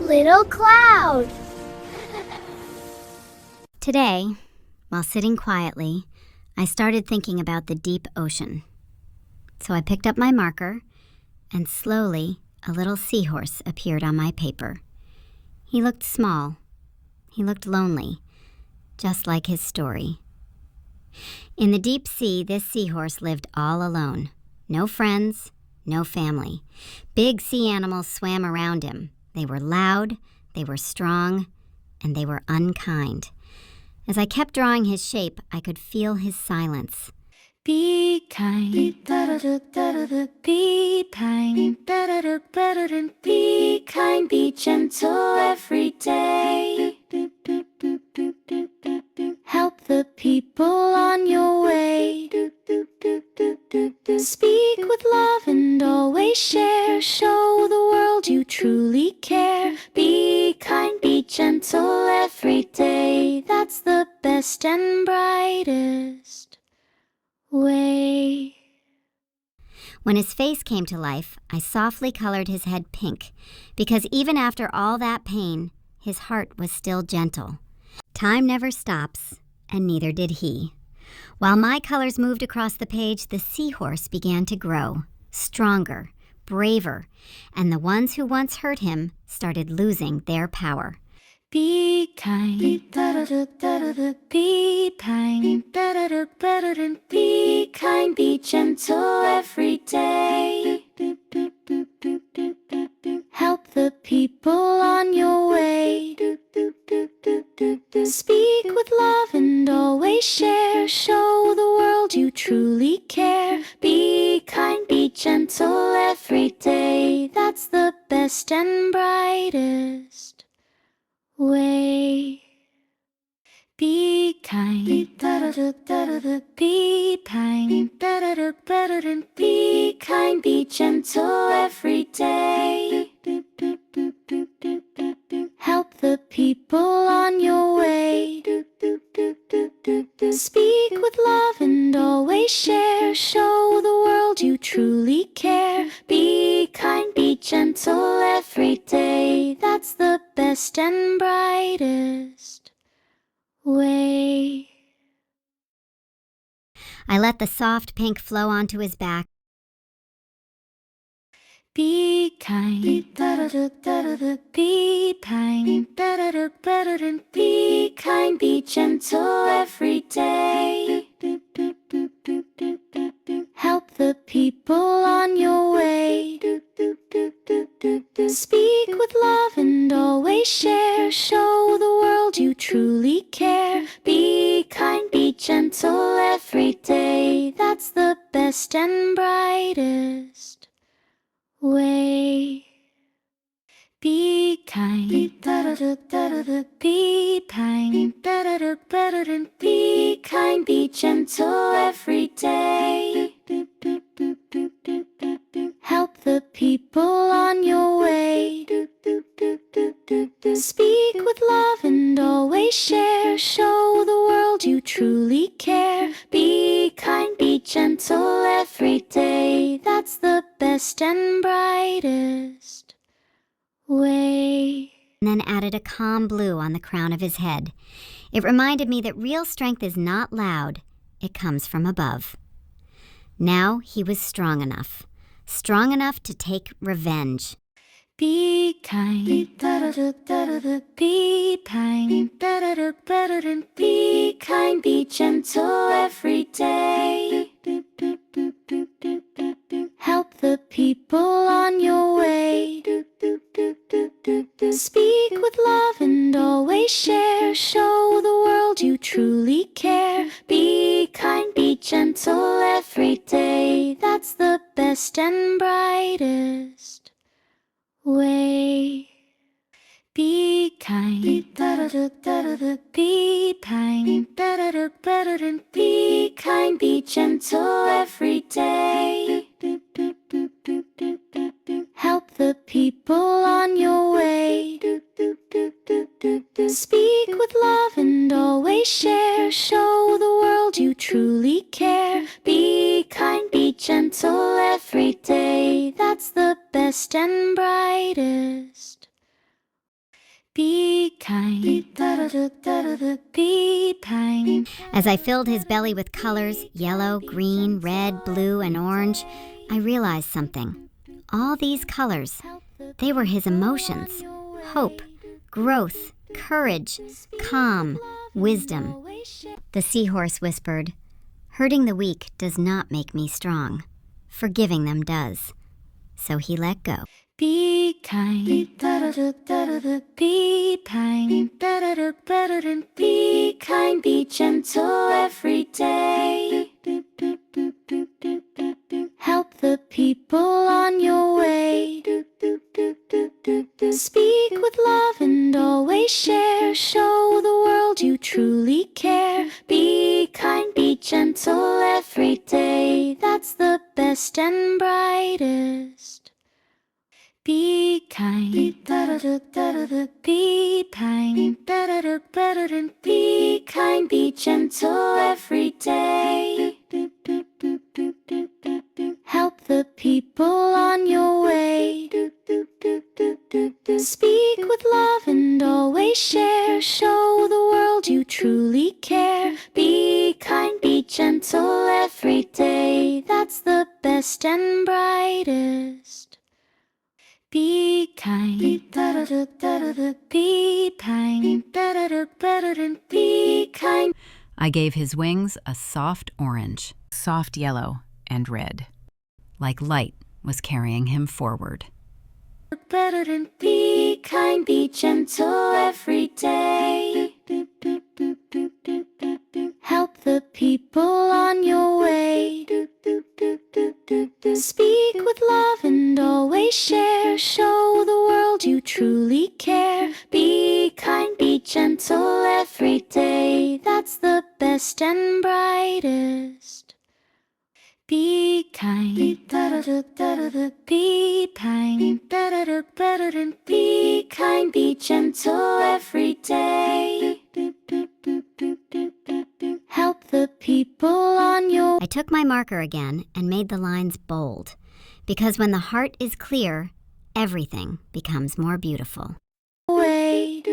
little cloud. Today, while sitting quietly, I started thinking about the deep ocean. So I picked up my marker, and slowly a little seahorse appeared on my paper. He looked small. He looked lonely, just like his story. In the deep sea, this seahorse lived all alone. No friends, no family. Big sea animals swam around him. They were loud, they were strong, and they were unkind. As I kept drawing his shape, I could feel his silence. Be kind, be kind, be kind, be gentle every day. Help the people on your way. Speak with love and always share. Show the world you truly care. Be kind, be gentle every day. That's the best and brightest way. When his face came to life, I softly colored his head pink, because even after all that pain, his heart was still gentle. Time never stops, and neither did he. While my colors moved across the page, the seahorse began to grow, stronger, braver, and the ones who once hurt him started losing their power. Be kind, be kind, be kind, be gentle every day. Help the people on your way. Speak with love and always share. Show the world you truly care. Be kind, be gentle every day. That's the best and brightest way. Be kind, be kind, be kind, be gentle every day. Help the people on your way. Speak with love and always share. Show the world you truly care. Be kind, be gentle every day. That's the best and brightest way. I let the soft pink flow onto his back. Be kind, be kind, be kind, be gentle every day. Help the people on your way. Speak with love and always share. Show the world you truly care. Be kind, be gentle every day. That's the best and brightest way. Be kind, be kind, be kind, be gentle every day. Help the people on your way. Speak with love and always share. Show the world you truly care. Be kind, be gentle every day. That's the best and brightest way. And then added a calm blue on the crown of his head. It reminded me that real strength is not loud, it comes from above. Now he was strong enough to take revenge. Be kind, be kind, be kind, be gentle every day. Help the people on your way. Speak with love and always share. Show the world you truly care. Be kind, be gentle every day. That's the best and brightest way. Be kind, be kind, be kind, be gentle every day. Help the people on your way. Speak with love and always share. Show the world you truly care. Be kind, be gentle every day. That's the best and brightest Be kind. Be kind. As I filled his belly with colors, yellow, green, red, blue, and orange, I realized something. All these colors, they were his emotions. Hope, growth, courage, calm, wisdom. The seahorse whispered, "Hurting the weak does not make me strong. Forgiving them does." So he let go. Be kind. Be kind. Be kind. Be gentle every day. Help the people on your way. Speak with love and always share. Show the world you truly care. Be kind, be gentle every day. That's the best and brightest. Be kind. Be kind. Be kind, be gentle every day. Help the people on your way. Speak with love and always share. Show the world you truly care. Be kind, be gentle every day. That's the best and brightest. Be kind. Be kind. Be kind. I gave his wings a soft orange, soft yellow, and red, like light was carrying him forward. Be kind, be gentle every day. Help the people on your way. Speak with love and always share. Show the world you truly care. Be kind, be gentle every day. That's the best and brightest. Be kind. Be kind. Be kind, be gentle every day. Help the people on your I took my marker again and made the lines bold, because when the heart is clear, everything becomes more beautiful. way.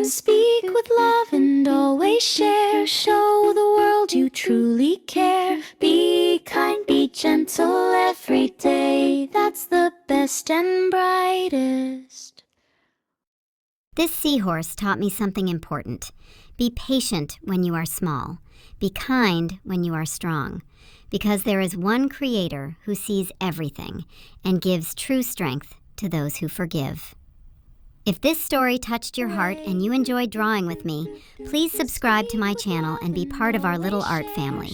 Speak with love and always share. Show the world you truly care. Be kind, be gentle every day. That's the best and brightest. This seahorse taught me something important. Be patient when you are small. Be kind when you are strong. Because there is one Creator who sees everything and gives true strength to those who forgive. If this story touched your heart and you enjoyed drawing with me, please subscribe to my channel and be part of our little art family.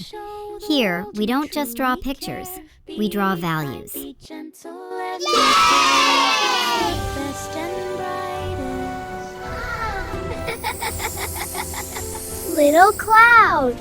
Here, we don't just draw pictures, we draw values. Little cloud.